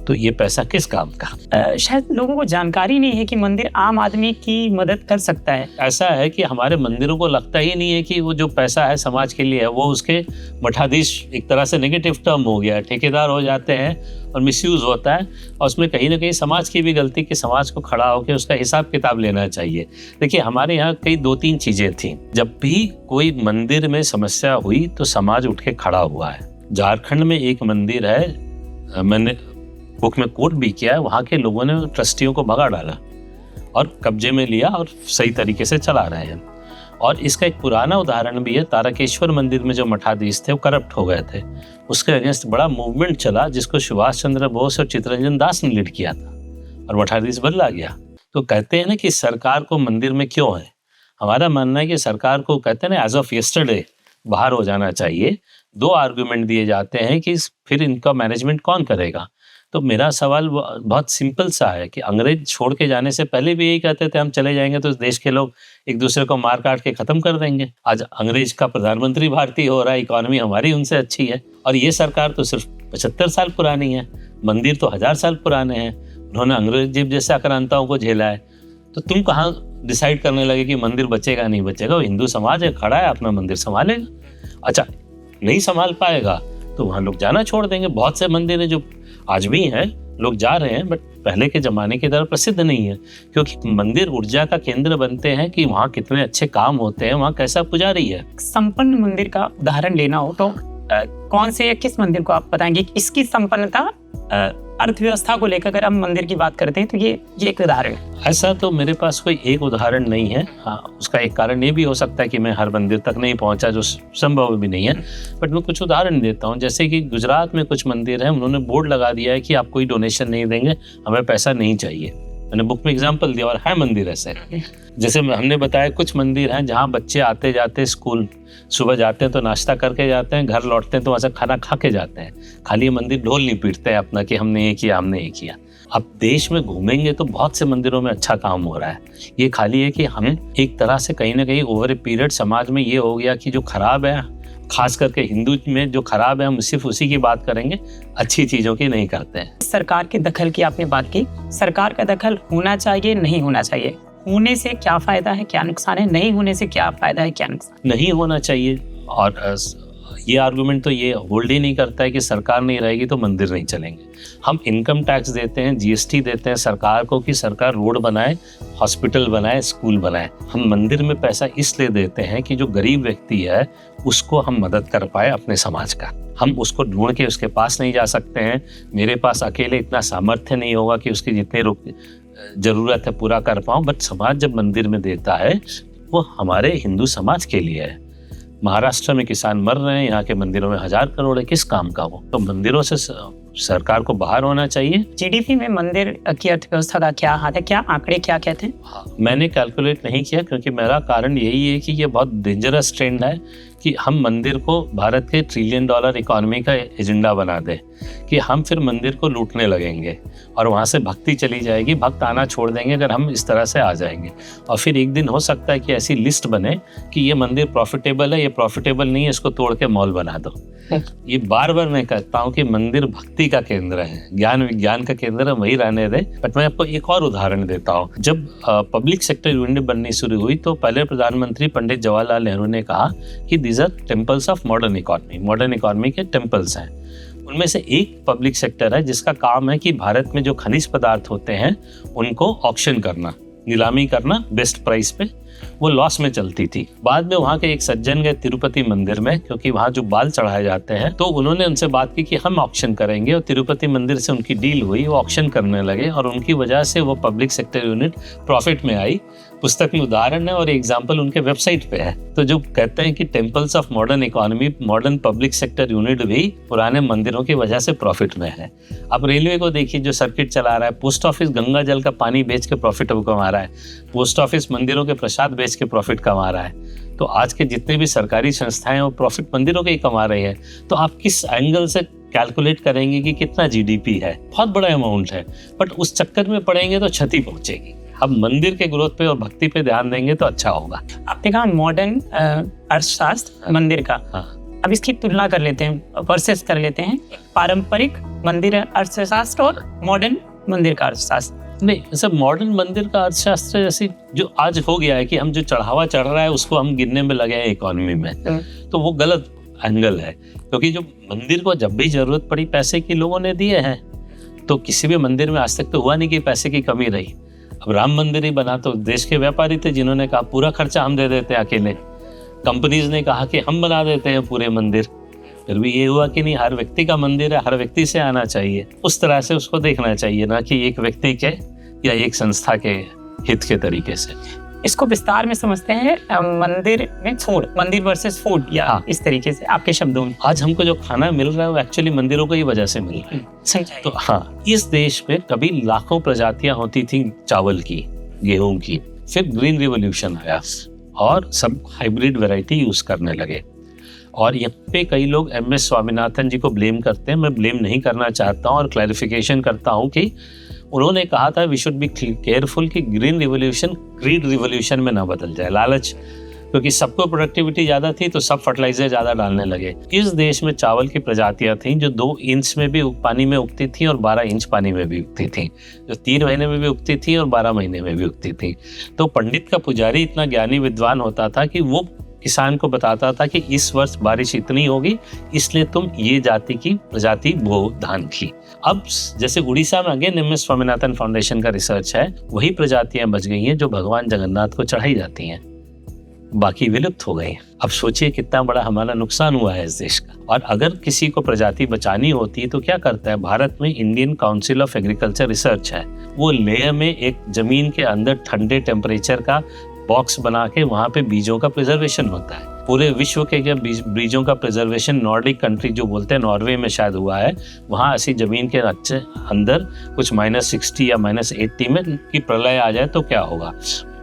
तो ये पैसा किस काम का? शायद लोगों को जानकारी नहीं है कि मंदिर आम आदमी की मदद कर सकता है। ऐसा है कि हमारे मंदिरों को लगता ही नहीं है कि वो जो पैसा है समाज के लिए है। वो उसके मठाधीश एक तरह से नेगेटिव टर्म हो गया है, ठेकेदार हो जाते हैं और मिसयूज होता है। और उसमें कहीं ना कहीं समाज की भी गलती कि समाज को खड़ा होकर उसका हिसाब किताब लेना चाहिए। देखिए हमारे यहाँ कई 2-3 चीजें थी। जब भी कोई मंदिर में समस्या हुई तो समाज उठ के खड़ा हुआ है। झारखंड में एक मंदिर है, मैंने बुक में कोट भी किया है, वहाँ के लोगों ने ट्रस्टियों को भगा डाला और कब्जे में लिया और सही तरीके से चला रहे हैं। और इसका एक पुराना उदाहरण भी है, तारकेश्वर मंदिर में जो मठाधीश थे वो करप्ट हो गए थे। उसके अगेंस्ट बड़ा मूवमेंट चला जिसको सुभाष चंद्र बोस और चित्तरंजन दास ने लीड किया था और मठाधीश बदला गया। तो कहते हैं ना कि सरकार को मंदिर में क्यों है। हमारा मानना है कि सरकार को, कहते हैं ना, एज ऑफ यस्टरडे बाहर हो जाना चाहिए। 2 आर्गुमेंट दिए जाते हैं कि फिर इनका मैनेजमेंट कौन करेगा। तो मेरा सवाल बहुत सिंपल सा है कि अंग्रेज छोड़ के जाने से पहले भी यही कहते थे हम चले जाएंगे तो देश के लोग एक दूसरे को मार काट के खत्म कर देंगे। आज अंग्रेज का प्रधानमंत्री भारतीय हो रहा है, इकोनॉमी हमारी उनसे अच्छी है, और ये सरकार तो सिर्फ 75 साल पुरानी है, मंदिर तो 1000 साल पुराने हैं, उन्होंने अंग्रेज जैसे आक्रांताओं को झेला है। तो तुम कहाँ डिसाइड करने लगे कि मंदिर बचेगा नहीं बचेगा? वो हिंदू समाज है, खड़ा है, अपना मंदिर संभालेगा। अच्छा, नहीं संभाल पाएगा तो वहाँ लोग जाना छोड़ देंगे। बहुत से मंदिर हैं जो आज भी हैं, लोग जा रहे हैं, बट पहले के ज़माने की तरह प्रसिद्ध नहीं है, क्योंकि मंदिर ऊर्जा का केंद्र बनते हैं कि वहाँ कितने अच्छे काम होते हैं, वहाँ कैसा पुजारी है। संपन्न मंदिर का उदाहरण लेना हो तो कौन से या किस मंदिर को आप बताएंगे इसकी संपन्नता अर्थव्यवस्था को लेकर? अगर हम मंदिर की बात करते हैं तो ये एक उदाहरण है। ऐसा तो मेरे पास कोई एक उदाहरण नहीं है। हाँ, उसका एक कारण ये भी हो सकता है कि मैं हर मंदिर तक नहीं पहुंचा, जो संभव भी नहीं है, बट मैं कुछ उदाहरण देता हूँ। जैसे कि गुजरात में कुछ मंदिर हैं, उन्होंने बोर्ड लगा दिया है कि आप कोई डोनेशन नहीं देंगे, हमें पैसा नहीं चाहिए। मैंने बुक में एग्जाम्पल दिया, और है मंदिर ऐसे। जैसे हमने बताया कुछ मंदिर हैं जहाँ बच्चे आते जाते स्कूल सुबह जाते हैं तो नाश्ता करके जाते हैं, घर लौटते हैं तो वहाँ से खाना खा के जाते हैं। खाली मंदिर ढोल नहीं पीटते हैं अपना कि हमने ये किया हमने ये किया। अब देश में घूमेंगे तो बहुत से मंदिरों में अच्छा काम हो रहा है। ये खाली है कि हम एक तरह से कहीं ना कहीं ओवर ए पीरियड समाज में ये हो गया कि जो खराब है, खास करके हिंदू में जो खराब है, हम सिर्फ उसी की बात करेंगे, अच्छी चीज़ों की नहीं करते हैं। सरकार के दखल की आपने बात की, सरकार का दखल होना चाहिए नहीं होना चाहिए? होने से क्या फायदा है, क्या नुकसान है? नहीं होने से क्या फायदा है, क्या नुकसान? नहीं होना चाहिए। और ये आर्गुमेंट तो ये होल्ड ही नहीं करता है कि सरकार नहीं रहेगी तो मंदिर नहीं चलेंगे। हम इनकम टैक्स देते हैं, जीएसटी देते हैं सरकार को कि सरकार रोड बनाए, हॉस्पिटल बनाए, स्कूल बनाए। हम मंदिर में पैसा इसलिए देते हैं कि जो गरीब व्यक्ति है उसको हम मदद कर पाए अपने समाज का। हम उसको ढूंढ के उसके पास नहीं जा सकते हैं, मेरे पास अकेले इतना सामर्थ्य नहीं होगा कि उसकी जितनी ज़रूरत है पूरा कर पाऊँ, बट समाज जब मंदिर में देता है वो हमारे हिंदू समाज के लिए है। महाराष्ट्र में किसान मर रहे हैं, यहाँ के मंदिरों में 1000 करोड़ है, किस काम का वो? तो मंदिरों से सरकार को बाहर होना चाहिए। जीडीपी में मंदिर की अर्थव्यवस्था का क्या हाथ है, क्या आंकड़े क्या कहते हैं? हाँ, मैंने कैलकुलेट नहीं किया, क्योंकि मेरा कारण यही है कि ये बहुत डेंजरस ट्रेंड है कि हम मंदिर को भारत के $1 ट्रिलियन इकोनॉमी का एजेंडा बना दें, कि हम फिर मंदिर को लूटने लगेंगे और वहाँ से भक्ति चली जाएगी, भक्त आना छोड़ देंगे अगर हम इस तरह से आ जाएंगे। और फिर एक दिन हो सकता है कि ऐसी लिस्ट बने कि ये मंदिर प्रॉफिटेबल है, ये प्रॉफिटेबल नहीं है, इसको तोड़ के मॉल बना दो। ये बार बार मैं कहता हूँ कि मंदिर भक्ति का केंद्र है, ज्ञान विज्ञान का केंद्र है, वही रहने दे। बट मैं आपको एक और उदाहरण देता हूँ। जब पब्लिक सेक्टर यूनिट बननी शुरू हुई तो पहले प्रधानमंत्री पंडित जवाहरलाल नेहरू ने कहा कि these are temples of modern economy. Modern economy के टेम्पल्स हैं। उनमें से एक पब्लिक सेक्टर है जिसका काम है कि भारत में जो खनिज पदार्थ होते हैं उनको ऑक्शन करना, नीलामी करना बेस्ट प्राइस पे। वो लॉस में चलती थी। बाद में वहाँ के एक सज्जन गए तिरुपति मंदिर में, क्योंकि वहाँ जो बाल चढ़ाए जाते हैं, तो उन्होंने उनसे बात की कि हम ऑक्शन करेंगे, और तिरुपति मंदिर से उनकी डील हुई, वो ऑक्शन करने लगे और उनकी वजह से वो पब्लिक सेक्टर यूनिट प्रॉफिट में आई। पुस्तक में उदाहरण है और एग्जाम्पल उनके वेबसाइट पे है। तो जो कहते हैं कि temples of modern economy, modern public sector unit भी पुराने मंदिरों की वजह से प्रॉफिट में है। अब रेलवे को देखिए जो सर्किट चला रहा है, पोस्ट ऑफिस गंगा जल का पानी बेच के प्रॉफिट कमा रहा है, पोस्ट ऑफिस मंदिरों के प्रसाद बेच के प्रॉफिट कमा रहा है। तो आज के जितने भी सरकारी संस्थाएं वो प्रॉफिट मंदिरों के ही कमा रही है। तो आप किस एंगल से कैलकुलेट करेंगे कि कितना जीडीपी है? बहुत बड़ा अमाउंट है, बट उस चक्कर में पड़ेंगे तो क्षति पहुंचेगी। अब मंदिर के ग्रोथ पे और भक्ति पे ध्यान देंगे तो अच्छा होगा। आपने कहा मॉडर्न अर्थशास्त्र मंदिर का। हाँ। अब इसकी तुलना कर लेते हैं, वर्सेस कर लेते हैं, पारंपरिक मंदिर अर्थशास्त्र और मॉडर्न मंदिर का अर्थशास्त्र। नहीं, सब मॉडर्न मंदिर का अर्थशास्त्र जैसे जो आज हो गया है कि हम जो चढ़ावा चढ़ रहा है उसको हम गिनने में लगे हैं इकोनॉमी में, तो वो गलत एंगल है। क्योंकि जो मंदिर को जब भी जरूरत पड़ी पैसे की लोगों ने दिए हैं, तो किसी भी मंदिर में आज तक तो हुआ नहीं कि पैसे की कमी रही। अब राम मंदिर ही बना तो देश के व्यापारी थे जिन्होंने कहा पूरा खर्चा हम दे देते हैं अकेले। कंपनीज ने कहा कि हम बना देते हैं पूरे मंदिर। फिर भी ये हुआ कि नहीं, हर व्यक्ति का मंदिर है, हर व्यक्ति से आना चाहिए। उस तरह से उसको देखना चाहिए, ना कि एक व्यक्ति के या एक संस्था के हित के तरीके से। इसको विस्तार में समझते हैं मंदिर में फूड, मंदिर वर्सेस फूड, या हाँ। इस तरीके से आपके शब्दों में। आज हमको जो खाना मिल रहा है वो एक्चुअली मंदिरों की वजह से मिल रहा है। तो हाँ, इस देश में कभी लाखों प्रजातियां होती थी चावल की, गेहूं की, फिर ग्रीन रिवॉल्यूशन आया और सब हाइब्रिड वैरायटी यूज करने लगे। और यहाँ पे कई लोग MS स्वामीनाथन जी को ब्लेम करते हैं, मैं ब्लेम नहीं करना चाहता हूँ और क्लैरिफिकेशन करता हूँ कि उन्होंने कहा था वी शुड बी केयरफुल कि ग्रीन रिवोल्यूशन ग्रीड रिवोल्यूशन में ना बदल जाए, लालच, क्योंकि सबको प्रोडक्टिविटी ज़्यादा थी तो सब फर्टिलाइजर ज़्यादा डालने लगे। इस देश में चावल की प्रजातियाँ थीं जो 2 इंच में भी पानी में उगती थी और 12 इंच पानी में भी उगती थी, जो 3 महीने में भी उगती थी और 12 महीने में भी उगती थी। तो पंडित का पुजारी इतना ज्ञानी विद्वान होता था कि वो किसान को बताता था कि इस वर्ष बारिश इतनी होगी, इसलिए तुम ये जाति की प्रजाति बो धान की। अब जैसे उड़ीसा में अगेन MS स्वामीनाथन फाउंडेशन का रिसर्च है, वही प्रजातियां बच गई हैं जो भगवान जगन्नाथ को चढ़ाई जाती हैं, बाकी विलुप्त हो गई। अब सोचिए कितना बड़ा हमारा नुकसान हुआ है इस देश का। और अगर किसी को प्रजाति बचानी होती है तो क्या करता है, भारत में Indian council of agriculture research है, वो लेह में एक जमीन के अंदर ठंडे टेम्परेचर का बॉक्स बना के वहाँ पे बीजों का प्रिजर्वेशन होता है। पूरे विश्व के बीजों का प्रिजर्वेशन नॉर्डिक कंट्री जो बोलते हैं, नॉर्वे में शायद हुआ है, वहाँ ऐसी जमीन के अच्छे अंदर कुछ -60 या -80 में की प्रलय आ जाए तो क्या होगा।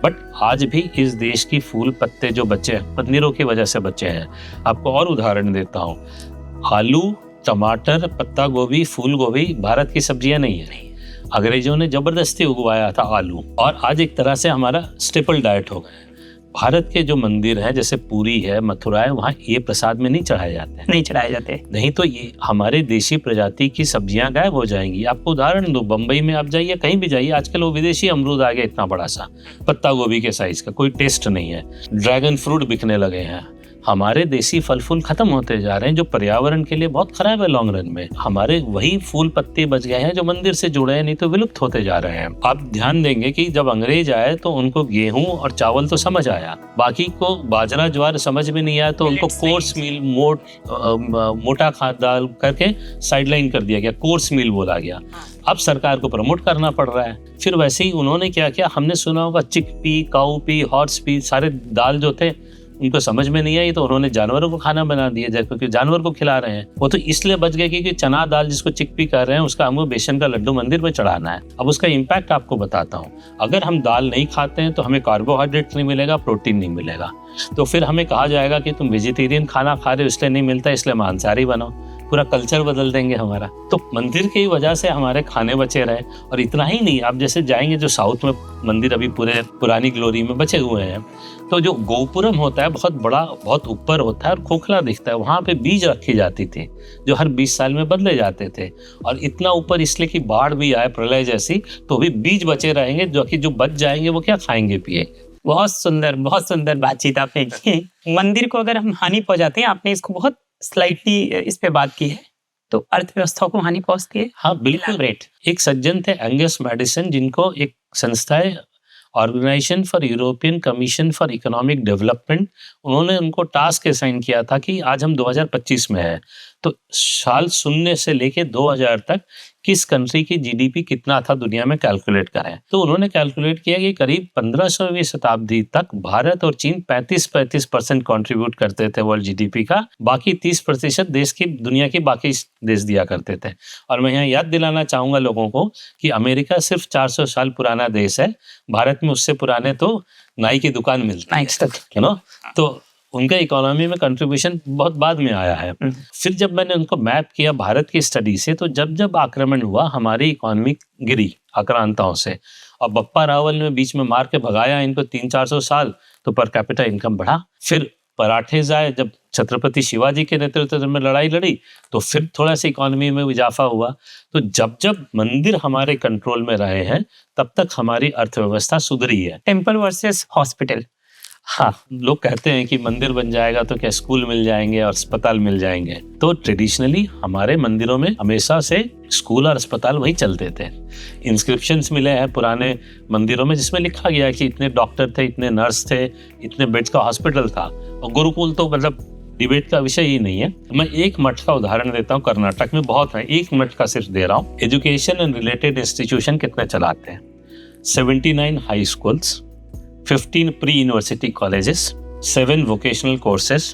बट आज भी इस देश की फूल पत्ते जो बचे हैं मंदिरों की वजह से बचे हैं। आपको और उदाहरण देता हूँ, आलू, टमाटर, पत्ता गोभी, फूल गोभी भारत की सब्जियां नहीं है, अंग्रेजों ने जबरदस्ती उगवाया था आलू, और आज एक तरह से हमारा स्टेपल डाइट हो गया। भारत के जो मंदिर हैं जैसे पुरी है, मथुरा है, वहाँ ये प्रसाद में नहीं चढ़ाए जाते, नहीं चढ़ाए जाते, नहीं तो ये हमारे देशी प्रजाति की सब्जियां गायब हो जाएंगी। आपको उदाहरण दो, बम्बई में आप जाइए, कहीं भी जाइए, आजकल वो विदेशी अमरूद आ गया इतना बड़ा सा, पत्ता गोभी के साइज का, कोई टेस्ट नहीं है। ड्रैगन फ्रूट बिकने लगे हैं। हमारे देसी फल फूल खत्म होते जा रहे हैं जो पर्यावरण के लिए बहुत खराब है लॉन्ग रन में। हमारे वही फूल पत्ते बच गए हैं जो मंदिर से जुड़े हैं, नहीं तो विलुप्त होते जा रहे हैं। आप ध्यान देंगे कि जब अंग्रेज आए तो उनको गेहूं और चावल तो समझ आया, बाकी को बाजरा ज्वार समझ में नहीं आया, तो उनको कोर्स मील मोटा खाद दाल करके साइडलाइन कर दिया गया, कोर्स मील बोला गया। अब सरकार को प्रमोट करना पड़ रहा है। फिर वैसे ही उन्होंने क्या किया, हमने सुना होगा चिकपी, काउपी, हॉर्सपी, सारे दाल जो थे उनको समझ में नहीं आई तो उन्होंने जानवरों को खाना बना दिया, क्योंकि जानवर को खिला रहे हैं। वो तो इसलिए बच गए क्योंकि चना दाल जिसको चिकपी कर रहे हैं उसका हमको बेसन का लड्डू मंदिर में चढ़ाना है। अब उसका इम्पैक्ट आपको बताता हूँ। अगर हम दाल नहीं खाते हैं तो हमें कार्बोहाइड्रेट नहीं मिलेगा, प्रोटीन नहीं मिलेगा, तो फिर हमें कहा जाएगा कि तुम वेजिटेरियन खाना खा रहे हो इसलिए नहीं मिलता, इसलिए मांसाहारी बनो। पूरा कल्चर बदल देंगे हमारा। तो मंदिर की वजह से हमारे खाने बचे रहे। और इतना ही नहीं, आप जैसे जाएंगे जो साउथ में मंदिर अभी पूरे पुरानी ग्लोरी में बचे हुए हैं, तो जो गोपुरम होता है बहुत बड़ा, बहुत ऊपर होता है और खोखला दिखता है, वहाँ पे बीज रखी जाती थी जो हर 20 साल में बदले जाते थे। और इतना ऊपर इसलिए कि बाढ़ भी आए, प्रलय जैसी, तो भी बीज बचे रहेंगे जो कि जो बच जाएंगे वो क्या खाएंगे पिएंगे। बहुत सुंदर बातचीत आपने की। मंदिर को अगर हम हानि पहुंचाते हैं, आपने इसको बहुत स्लाइटली इस पे बात की है, तो अर्थव्यवस्था को हानि पहुंचती है। हाँ बिल्कुल। एक सज्जन थे एंगस मैडिसन, जिनको एक संस्था है organisation for European commission for economic development, उन्होंने उनको टास्क असाइन किया था कि आज हम 2025 में है, तो साल 0 से लेके 2000 तक किस कंट्री की जीडीपी कितना था दुनिया में कैलकुलेट करें। तो उन्होंने कैलकुलेट किया कि करीब 1500वीं शताब्दी तक भारत और चीन 35% कंट्रीब्यूट करते थे वर्ल्ड जीडीपी का, बाकी 30% देश की, दुनिया की बाकी देश दिया करते थे। और मैं यहाँ याद दिलाना चाहूँगा लोगों को कि अमेरिका सिर्फ 400 साल पुराना देश है, भारत में उससे पुराने तो नाई की दुकान मिलती है ना, तो उनका इकोनॉमी में कंट्रीब्यूशन बहुत बाद में आया है। फिर जब मैंने उनको मैप किया भारत की स्टडी से, तो जब जब आक्रमण हुआ हमारी इकोनॉमी गिरी आक्रांताओं से, और बप्पा रावल ने बीच में मार के भगाया इनको 300-400 साल, तो पर कैपिटा इनकम बढ़ा। फिर पराठेज आए, जब छत्रपति शिवाजी के नेतृत्व में लड़ाई लड़ी तो फिर थोड़ा सा इकोनॉमी में इजाफा हुआ। तो जब जब मंदिर हमारे कंट्रोल में रहे हैं तब तक हमारी अर्थव्यवस्था सुधरी है। Temple versus hospital. हाँ, लोग कहते हैं कि मंदिर बन जाएगा तो क्या स्कूल मिल जाएंगे और अस्पताल मिल जाएंगे। तो ट्रेडिशनली हमारे मंदिरों में हमेशा से स्कूल और अस्पताल वही चलते थे। इंस्क्रिप्शंस मिले हैं पुराने मंदिरों में जिसमें लिखा गया कि इतने डॉक्टर थे, इतने नर्स थे, इतने बेड्स का हॉस्पिटल था। और गुरुकुल तो मतलब डिबेट का विषय ही नहीं है। मैं एक मठ का उदाहरण देता हूँ, कर्नाटक में बहुत है, एक मठ का सिर्फ दे रहा हूँ। एजुकेशन एंड रिलेटेड इंस्टीट्यूशन कितने चलाते हैं? 79 high schools, 15 pre-university colleges, 7 vocational courses,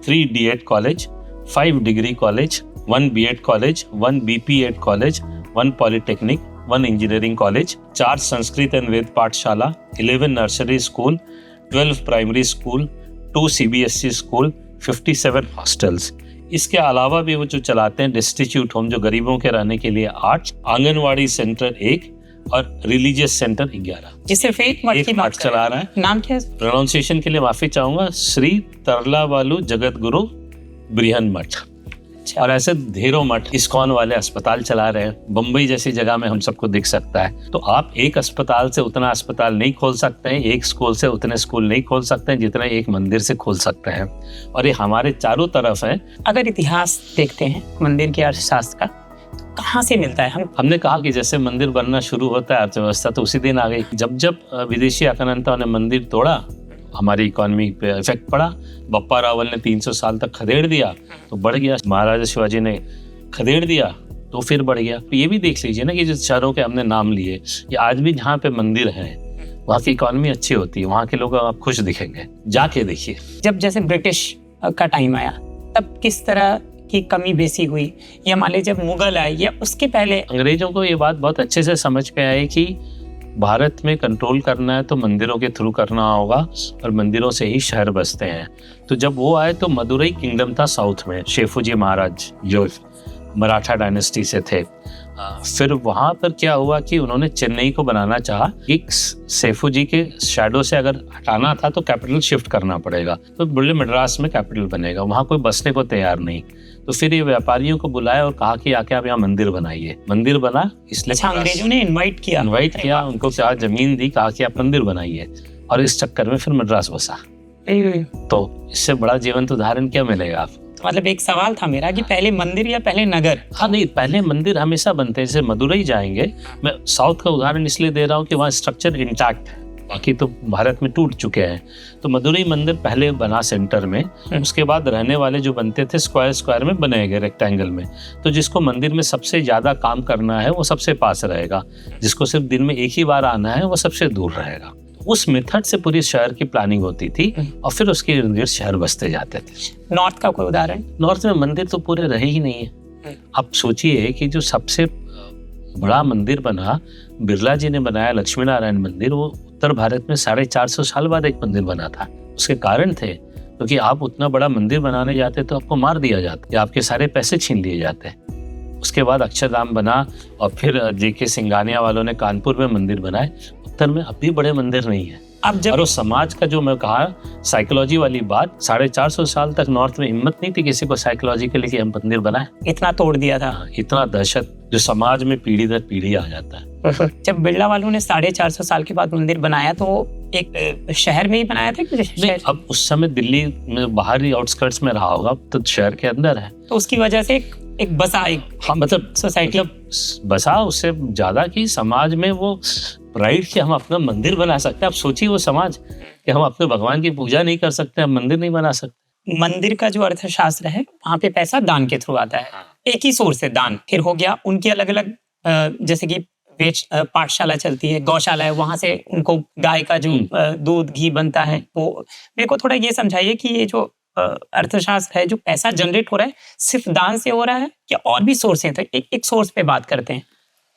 3 D.Ed college, 5 degree college, 1 B.Ed college, 1 B.P.Ed college, 1 polytechnic, 1 engineering college, 4 Sanskrit and Veda pathshala, 11 nursery school, 12 primary school, 2 CBSE school, 57 hostels. इसके अलावा भी वो जो चलाते हैं डिस्ट्रीब्यूट होम, जो गरीबों के रहने के लिए 8, आंगनवाड़ी सेंटर 1 और रिलीजियस सेंटर 11। जी, सिर्फ एक मठ की बात चला रहा है। नाम क्या है? प्रोनाउंसिएशन के लिए माफी चाहूंगा, श्री तरलावालू जगत गुरु बृहन मठ। और ऐसे ढेरों मठ इस्कॉन वाले अस्पताल चला रहे हैं। बम्बई जैसी जगह में हम सबको दिख सकता है। तो आप एक अस्पताल से उतना अस्पताल नहीं खोल सकते हैं, एक स्कूल से उतने स्कूल नहीं खोल सकते हैं जितना एक मंदिर से खोल सकते हैं। और ये हमारे चारों तरफ है। अगर इतिहास देखते हैं मंदिर के अर्थशास्त्र का, तो कहाँ से मिलता है? हमने कहा कि जैसे मंदिर बनना शुरू होता है अर्थव्यवस्था तो उसी दिन आ गई। जब जब विदेशी आक्रांताओं ने मंदिर तोड़ा, हमारी इकोनॉमी पे इफेक्ट पड़ा। बप्पा रावल ने 300 साल तक खदेड़ दिया तो बढ़ गया, महाराजा शिवाजी ने खदेड़ दिया तो फिर बढ़ गया। तो ये भी देख लीजिए ना कि जिस शहरों के हमने नाम लिए, ये आज भी जहाँ पे मंदिर हैं वहाँ की इकोनॉमी अच्छी होती है, वहाँ के लोग आप खुश दिखेंगे, जाके देखिए। जब जैसे ब्रिटिश का टाइम आया तब किस तरह की कमी बेसी हुई, या मान लीजिए जब मुगल आए या उसके पहले? अंग्रेजों को ये बात बहुत अच्छे से समझ में आई कि भारत में कंट्रोल करना है तो मंदिरों के थ्रू करना होगा और मंदिरों से ही शहर बसते हैं। तो जब वो आए तो मदुरई किंगडम था साउथ में, शेफूजी महाराज जो मराठा डायनेस्टी से थे। फिर वहाँ पर क्या हुआ कि उन्होंने चेन्नई को बनाना चाहा कि शेफूजी के शैडो से अगर हटाना था तो कैपिटल शिफ्ट करना पड़ेगा, तो बोले मद्रास में कैपिटल बनेगा। वहाँ कोई बसने को तैयार नहीं, तो फिर ये व्यापारियों को बुलाया और कहा कि आके आप यहाँ मंदिर बनाइए। मंदिर बना, इसलिए अंग्रेजों ने इन्वाइट किया, उनको क्या जमीन दी, कहा कि आप मंदिर बनाइए, और इस चक्कर में फिर मद्रास बसा। तो इससे बड़ा जीवंत उदाहरण क्या मिलेगा आप? मतलब एक सवाल था मेरा कि पहले मंदिर या पहले नगर? हाँ नहीं, पहले मंदिर हमेशा बनते हैं। जैसे मदुरई जाएंगे, मैं साउथ का उदाहरण इसलिए दे रहा हूँ कि वहाँ स्ट्रक्चर इंटैक्ट है, बाकी तो भारत में टूट चुके हैं। तो मदुरई मंदिर पहले बना सेंटर में, उसके बाद रहने वाले जो बनते थे स्क्वायर में बनाए गए, रेक्टेंगल में। तो जिसको मंदिर में सबसे ज़्यादा काम करना है वो सबसे पास रहेगा, जिसको सिर्फ दिन में एक ही बार आना है वो सबसे दूर रहेगा। उस मेथड से पूरी शहर की प्लानिंग होती थी और फिर उसके इर्द गिर्द शहर बसते जाते थे। नॉर्थ का कोई उदाहरण? नॉर्थ में मंदिर तो पूरे रहे ही नहीं है। अब सोचिए कि जो सबसे बड़ा मंदिर बना, बिरला जी ने बनाया लक्ष्मी नारायण मंदिर, वो उत्तर भारत में 450 साल बाद एक मंदिर बना था। उसके कारण थे क्योंकि आप उतना बड़ा मंदिर बनाने जाते तो आपको मार दिया जाता या आपके सारे पैसे छीन लिए जाते। उसके बाद अक्षरधाम बना और फिर जेके सिंघानिया वालों ने कानपुर में मंदिर बनाए। उत्तर में अब भी बड़े मंदिर नहीं है। अब जब और समाज का जो मैं कहा साइकोलॉजी वाली बात, 450 साल तक नॉर्थ में हिम्मत नहीं थी किसी को साइकोलॉजी के लिए कि हम मंदिर बनाए। इतना तोड़ दिया था, इतना दहशत जो समाज में पीढ़ी दर पीढ़ी आ जाता है। जब बिरला वालों ने 450 साल के बाद मंदिर बनाया तो एक शहर में ही बनाया था कि अब उस समय दिल्ली में बाहरी आउटस्कर्ट्स में रहा होगा, तो शहर के अंदर है, तो उसकी वजह से एक बसा, हाँ मतलब सोसाइटी बसा। उससे ज्यादा कि समाज में वो प्राइड कि हम अपना मंदिर बना सकते हैं। आप सोचिए वो समाज कि हम अपने भगवान की पूजा नहीं कर सकते, हम मंदिर नहीं बना सकते। मंदिर का जो अर्थशास्त्र है वहाँ पे पैसा दान के थ्रू आता है, एक ही सोर्स है दान। फिर हो गया उनकी अलग अलग, जैसे कि पाठशाला चलती है, गौशाला है, वहां से उनको गाय का जो दूध घी बनता है। तो मेरे को थोड़ा ये समझाइए कि ये जो अर्थशास्त्र है, जो पैसा जनरेट हो रहा है सिर्फ दान से हो रहा है या और भी सोर्स हैं? तो एक सोर्स पे बात करते हैं।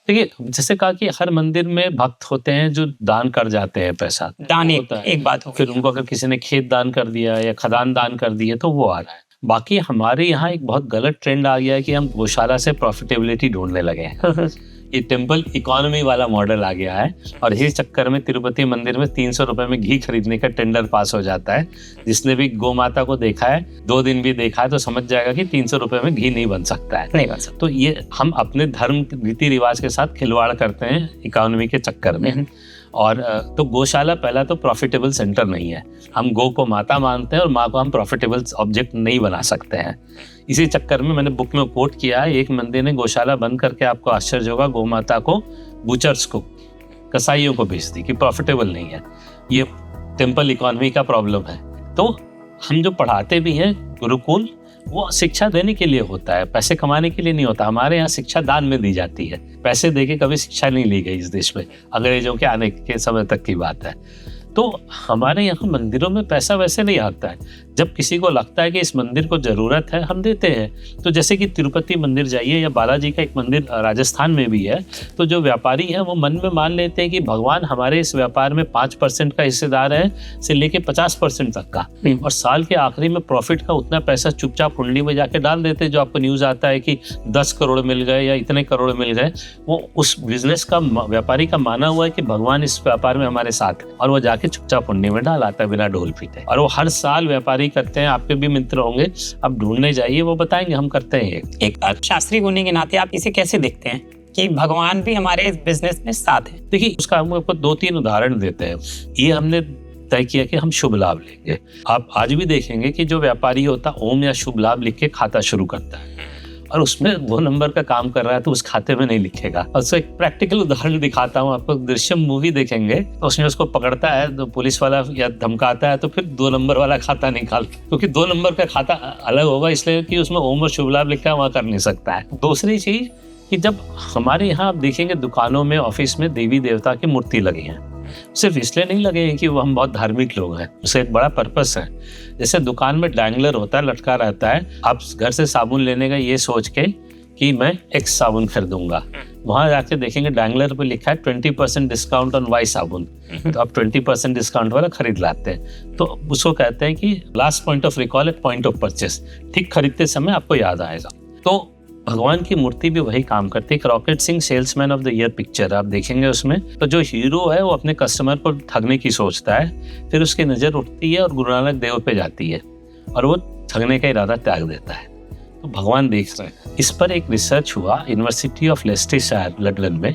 देखिए, जैसे कहा कि हर मंदिर में भक्त होते हैं जो दान कर जाते हैं पैसा। दान एक बात हो, फिर उनको अगर किसी ने खेत दान कर दिया या खदान दान कर दिए तो वो आ रहा है। बाकी हमारे यहाँ एक बहुत गलत ट्रेंड आ गया है कि हम गौशाला से प्रॉफिटेबिलिटी ढूंढने लगे हैं। ये टेम्पल इकोनॉमी वाला मॉडल आ गया है और इस चक्कर में तिरुपति मंदिर में 300 रुपए में घी खरीदने का टेंडर पास हो जाता है। जिसने भी गौ माता को देखा है, 2 दिन भी देखा है, तो समझ जाएगा कि 300 रुपए में घी नहीं बन सकता है। नहीं बन सकता। तो ये हम अपने धर्म रीति रिवाज के साथ खिलवाड़ करते हैं इकोनॉमी के चक्कर में। और तो गौशाला पहला तो प्रॉफिटेबल सेंटर नहीं है। हम गौ को माता मानते हैं और माँ को हम प्रॉफिटेबल ऑब्जेक्ट नहीं बना सकते हैं। इसी चक्कर में मैंने बुक में कोट किया है, एक मंदिर ने गौशाला बंद करके, आपको आश्चर्य होगा, गौ माता को बूचर्स को, कसाईयों को बेच दी कि प्रॉफिटेबल नहीं है। ये टेम्पल इकोनॉमी का प्रॉब्लम है। तो हम जो पढ़ाते भी हैं गुरुकुल, वो शिक्षा देने के लिए होता है, पैसे कमाने के लिए नहीं होता। हमारे यहाँ शिक्षा दान में दी जाती है, पैसे देके कभी शिक्षा नहीं ली गई इस देश में, अंग्रेजों के आने के समय तक की बात है। तो हमारे यहाँ मंदिरों में पैसा वैसे नहीं आता है। जब किसी को लगता है कि इस मंदिर को ज़रूरत है, हम देते हैं। तो जैसे कि तिरुपति मंदिर जाइए या बालाजी का एक मंदिर राजस्थान में भी है, तो जो व्यापारी हैं वो मन में मान लेते हैं कि भगवान हमारे इस व्यापार में 5% का हिस्सेदार है से लेके 50% तक का, और साल के आखिरी में प्रॉफिट का उतना पैसा चुपचाप कुंडली में जाके डाल देते हैं। जो आपको न्यूज़ आता है कि 10 करोड़ मिल गए या इतने करोड़ मिल गए, वो उस बिजनेस का व्यापारी का माना हुआ है कि भगवान इस व्यापार में हमारे साथ है, और वो जाके चुपचाप कुंडली में डाल आता है बिना ढोल पीटे। और वो हर साल व्यापारी करते हैं। आपके भी मित्र होंगे, आप ढूंढने जाइए, वो बताएंगे हम करते हैं। एक अर्थशास्त्री होने के नाते आप इसे कैसे देखते हैं कि भगवान भी हमारे इस बिजनेस में साथ है? देखिए, उसका हम आपको 2-3 उदाहरण देते हैं। ये हमने तय किया कि हम शुभ लाभ लेंगे। आप आज भी देखेंगे कि जो व्यापारी होता है ओम या शुभ लाभ लिख के खाता शुरू करता है, और उसमें 2 नंबर का काम कर रहा है तो उस खाते में नहीं लिखेगा। और उसको एक प्रैक्टिकल उदाहरण दिखाता हूँ आपको। दृश्यम मूवी देखेंगे तो उसमें उसको पकड़ता है तो पुलिस वाला या धमकाता है, तो फिर 2 नंबर वाला खाता निकालता, क्योंकि 2 नंबर का खाता अलग होगा, इसलिए कि उसमें ओम और शुभ लाभ लिखा है, वहाँ कर नहीं सकता है। दूसरी चीज कि जब हमारे यहाँ आप देखेंगे दुकानों में, ऑफिस में देवी देवता की मूर्ति लगी है, सिर्फ इसलिए नहीं लगे हैं कि वो हम बहुत धार्मिक लोग हैं, उसका एक बड़ा पर्पस है। जैसे दुकान में डैंगलर होता है, लटका रहता है, आप घर से साबुन लेने का ये सोच के कि मैं X साबुन खरीदूंगा, वहां जाके देखेंगे डैंगलर पे लिखा है 20% डिस्काउंट ऑन Y साबुन, तो आप 20% डिस्काउंट वाला खरीद लाते हैं। तो उसको कहते हैं कि last point of recall at point of purchase, ठीक खरीदते समय आपको याद आएगा। तो भगवान की मूर्ति भी वही काम करती है। Rocket Singh salesman of the year picture आप देखेंगे, उसमें तो जो हीरो है वो अपने कस्टमर को ठगने की सोचता है, फिर उसकी नज़र उठती है और गुरु नानक देव पे जाती है और वो ठगने का इरादा त्याग देता है। तो भगवान देख रहे हैं। इस पर एक रिसर्च हुआ यूनिवर्सिटी ऑफ लेस्टेशायर लंदन में।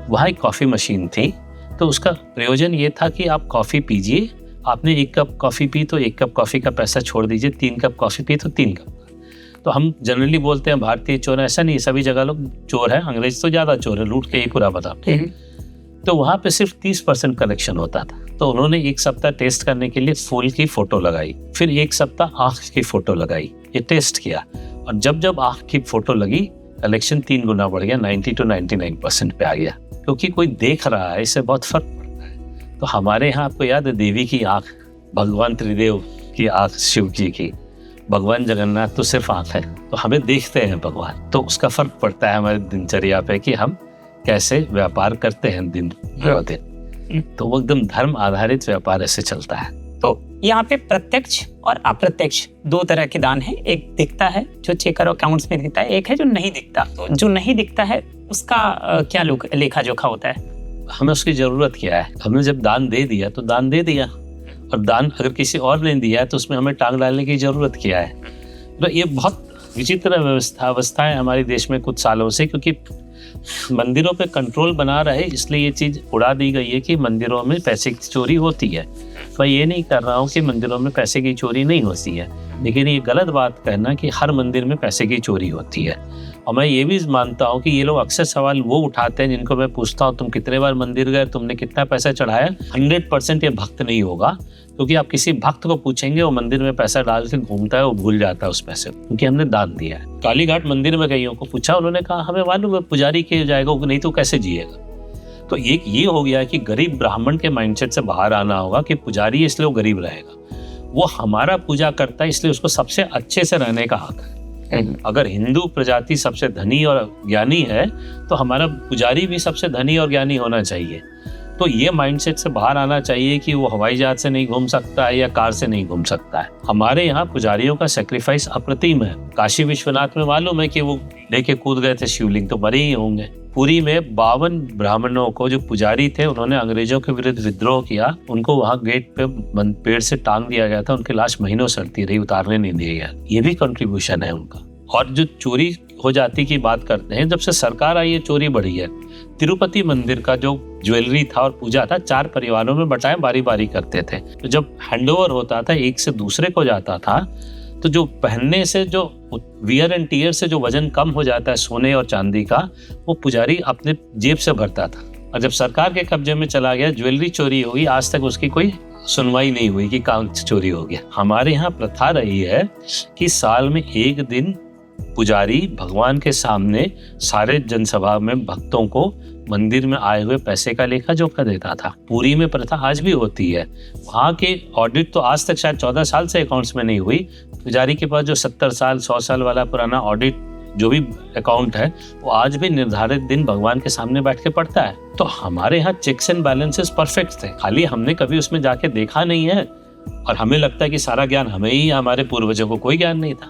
वहाँ एक कॉफ़ी मशीन थी, तो उसका प्रयोजन ये था कि आप कॉफ़ी पीजिए, आपने 1 कप कॉफ़ी पी तो 1 कप कॉफ़ी का पैसा छोड़ दीजिए, 3 कप कॉफ़ी पी तो 3 कप। तो हम जनरली बोलते हैं भारतीय चोर, ऐसा नहीं, सभी जगह लोग चोर हैं, अंग्रेज तो ज़्यादा चोर है, लूट के ही पूरा बताते हैं। तो वहाँ पे सिर्फ 30% कलेक्शन होता था। तो उन्होंने 1 सप्ताह टेस्ट करने के लिए फूल की फ़ोटो लगाई, फिर 1 सप्ताह आँख की फ़ोटो लगाई, ये टेस्ट किया, और जब आँख की फ़ोटो लगी कलेक्शन 3 गुना बढ़ गया, 90 to 99% पे आ गया, क्योंकि कोई देख रहा है, इससे बहुत फर्क पड़ता है। तो हमारे यहाँ आपको याद है देवी की आँख, भगवान त्रिदेव की आँख, शिव जी की, भगवान जगन्नाथ तो सिर्फ आँख है, तो हमें देखते हैं भगवान, तो उसका फर्क पड़ता है हमारे दिनचर्या पे कि हम कैसे व्यापार करते हैं दिन दिन। तो वो एकदम धर्म आधारित व्यापार ऐसे चलता है। तो यहाँ पे प्रत्यक्ष और अप्रत्यक्ष 2 तरह के दान है। एक दिखता है जो चेकर और अकाउंट्स में दिखता है, एक है जो नहीं दिखता। तो जो नहीं दिखता है उसका क्या लेखा जोखा होता है? हमें उसकी जरूरत क्या है? हमने जब दान दे दिया तो दान दे दिया, और दान अगर किसी और ने दिया है तो उसमें हमें टांग डालने की जरूरत क्या है? तो ये बहुत विचित्र अवस्था है हमारे देश में कुछ सालों से, क्योंकि मंदिरों पे कंट्रोल बना रहे इसलिए ये चीज़ उड़ा दी गई है कि मंदिरों में पैसे की चोरी होती है। मैं ये नहीं कर रहा हूँ कि मंदिरों में पैसे की चोरी नहीं होती है, लेकिन ये गलत बात कहना कि हर मंदिर में पैसे की चोरी होती है। और मैं ये भी मानता हूँ कि ये लोग अक्सर सवाल वो उठाते हैं जिनको मैं पूछता हूँ तुम कितने बार मंदिर गए, तुमने कितना पैसा चढ़ाया। 100% ये भक्त नहीं होगा, क्योंकि आप किसी भक्त को पूछेंगे वो मंदिर में पैसा डाल के घूमता है, वो भूल जाता है उस पैसे को, क्योंकि हमने दान दिया है। कालीघाट मंदिर में कईयों को पूछा, उन्होंने कहा हमें मालूम है पुजारी के जाएगा, नहीं तो कैसे जिएगा। तो एक ये हो गया कि गरीब ब्राह्मण के माइंडसेट से बाहर आना होगा कि पुजारी इसलिए वो गरीब रहेगा, वो हमारा पूजा करता है इसलिए उसको सबसे अच्छे से रहने का हक है। अगर हिंदू प्रजाति सबसे धनी और ज्ञानी है तो हमारा पुजारी भी सबसे धनी और ज्ञानी होना चाहिए। तो ये माइंडसेट से बाहर आना चाहिए कि वो हवाई जहाज से नहीं घूम सकता है या कार से नहीं घूम सकता है। हमारे यहाँ पुजारियों का सेक्रीफाइस अप्रतिम है। काशी विश्वनाथ में मालूम है कि वो लेके कूद गए थे शिवलिंग, तो मरे ही होंगे। पुरी में 52 ब्राह्मणों को जो पुजारी थे उन्होंने अंग्रेजों के विरुद्ध विद्रोह किया, उनको वहाँ गेट पे पेड़ से टांग दिया गया था, उनकी लाश महीनों सड़ती रही, उतारने नहीं दिया गया। ये भी कंट्रीब्यूशन है उनका। और जो चोरी हो जाती की बात करते हैं, जब से सरकार आई है चोरी बढ़ी है। तिरुपति मंदिर का जो ज्वेलरी था और पूजा था 4 परिवारों में बटाए बारी बारी करते थे। तो जब हैंडओवर होता था एक से दूसरे को जाता था, तो जो पहनने से जो वियर एंड टीयर से जो वजन कम हो जाता है सोने और चांदी का, वो पुजारी अपने जेब से भरता था। और जब सरकार के कब्जे में चला गया, ज्वेलरी चोरी होगी, आज तक उसकी कोई सुनवाई नहीं हुई कि काम चोरी हो गया। हमारे यहाँ प्रथा रही है कि साल में 1 दिन पुजारी भगवान के सामने सारे जनसभा में भक्तों को मंदिर में आए हुए पैसे का लेखा जोखा देता था। पुरी में प्रथा आज भी होती है। वहाँ के ऑडिट तो आज तक शायद 14 साल से अकाउंट्स में नहीं हुई। पुजारी के पास जो 70 साल 100 साल वाला पुराना ऑडिट जो भी अकाउंट है वो आज भी निर्धारित दिन भगवान के सामने बैठ के पढ़ता है। तो हमारे यहाँ चेक्स एंड बैलेंसेस परफेक्ट थे, खाली हमने कभी उसमें जाके देखा नहीं है और हमें लगता है कि सारा ज्ञान हमें ही, हमारे पूर्वजों को कोई ज्ञान नहीं था।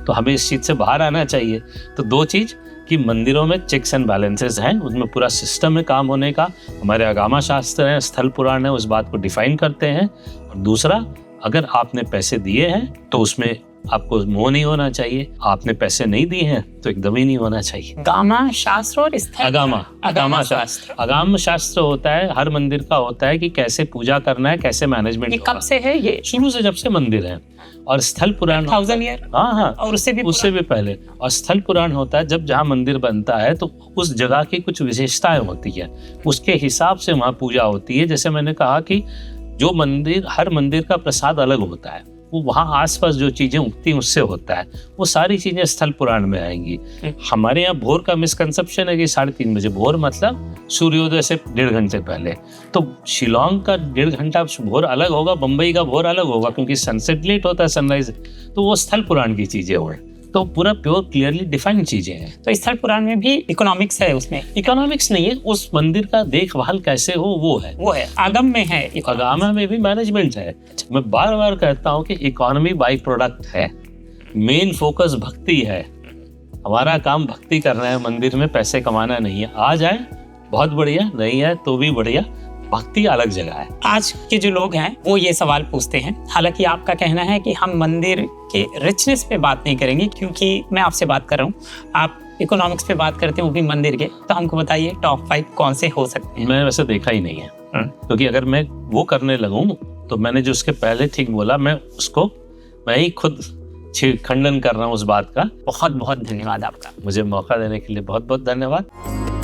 तो हमें इस चीज से बाहर आना चाहिए। तो दो चीज कि मंदिरों में चेक्स एंड बैलेंसेस हैं, उसमें पूरा सिस्टम है काम होने का। हमारे आगामा शास्त्र हैं, स्थल पुराण है, उस बात को डिफाइन करते हैं। और दूसरा, अगर आपने पैसे दिए हैं तो उसमें आपको मोह नहीं होना चाहिए, आपने पैसे नहीं दिए हैं तो एकदम ही नहीं होना चाहिए। गामा शास्त्र और स्थल अगामा शास्त्र। अगाम शास्त्र होता है, हर मंदिर का होता है कि कैसे पूजा करना है, कैसे मैनेजमेंट। ये कब से है? ये शुरू से, जब से मंदिर है। और स्थल पुराण 1000 ईयर, हाँ, और उससे भी पहले। और स्थल पुराण होता है जब जहाँ मंदिर बनता है तो उस जगह की कुछ विशेषताएं होती है, उसके हिसाब से वहाँ पूजा होती है। जैसे मैंने कहा कि जो मंदिर, हर मंदिर का प्रसाद अलग होता है, वो वहाँ आसपास जो चीजें उगती हैं उससे होता है। वो सारी चीजें स्थल पुराण में आएंगी। हमारे यहाँ भोर का मिसकंसेप्शन है कि 3:30 बजे। भोर मतलब सूर्योदय से 1.5 घंटे पहले। तो शिलोंग का 1.5 घंटा भोर अलग होगा, बम्बई का भोर अलग होगा, क्योंकि सनसेट लेट होता है, सनराइज। तो वो स्थल पुराण की चीजें हुए। तो पूरा प्योर क्लियरली डिफाइंड चीजें हैं। तो स्थल पुराण में भी इकोनॉमिक्स है, उसमें इकोनॉमिक्स नहीं है, उस मंदिर का देखभाल कैसे हो वो है। आगम में है, आगम में भी मैनेजमेंट है। मैं बार बार कहता हूँ कि इकोनॉमी बाई प्रोडक्ट है, मेन फोकस भक्ति है। हमारा काम भक्ति करना है, मंदिर में पैसे कमाना नहीं है। आ जाए बहुत बढ़िया, नहीं है तो भी बढ़िया, भक्ति अलग जगह है। आज के जो लोग हैं वो ये सवाल पूछते हैं, हालांकि आपका कहना है कि हम मंदिर के रिचनेस पे बात नहीं करेंगे, क्योंकि मैं आपसे बात कर रहा हूँ, आप इकोनॉमिक्स पे बात करते हैं, वो भी मंदिर के। तो हमको बताइए टॉप 5 कौन से हो सकते हैं? मैं वैसे देखा ही नहीं है, क्योंकि अगर मैं वो करने लगूं तो मैंने जो उसके पहले ठीक बोला, मैं ही खुद खंडन कर रहा हूँ उस बात का। बहुत बहुत धन्यवाद आपका, मुझे मौका देने के लिए बहुत बहुत धन्यवाद।